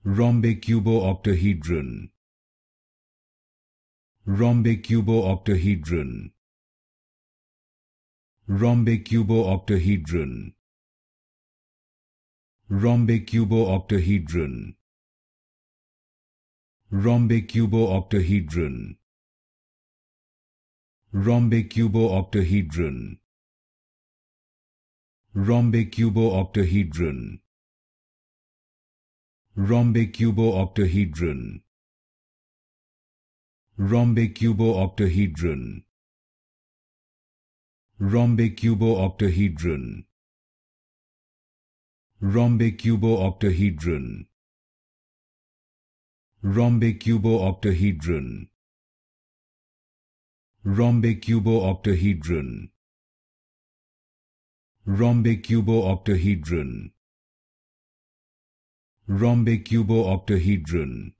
Rhombicuboctahedron. Rhombicuboctahedron. Rhombicuboctahedron. Rhombicuboctahedron. Rhombicuboctahedron. Rhombicuboctahedron. Rhombicuboctahedron. Rhombicuboctahedron. Rhombicuboctahedron. Rhombicuboctahedron. Rhombicuboctahedron. Rhombicuboctahedron. Rhombicuboctahedron. Rhombicuboctahedron. Rhombicuboctahedron.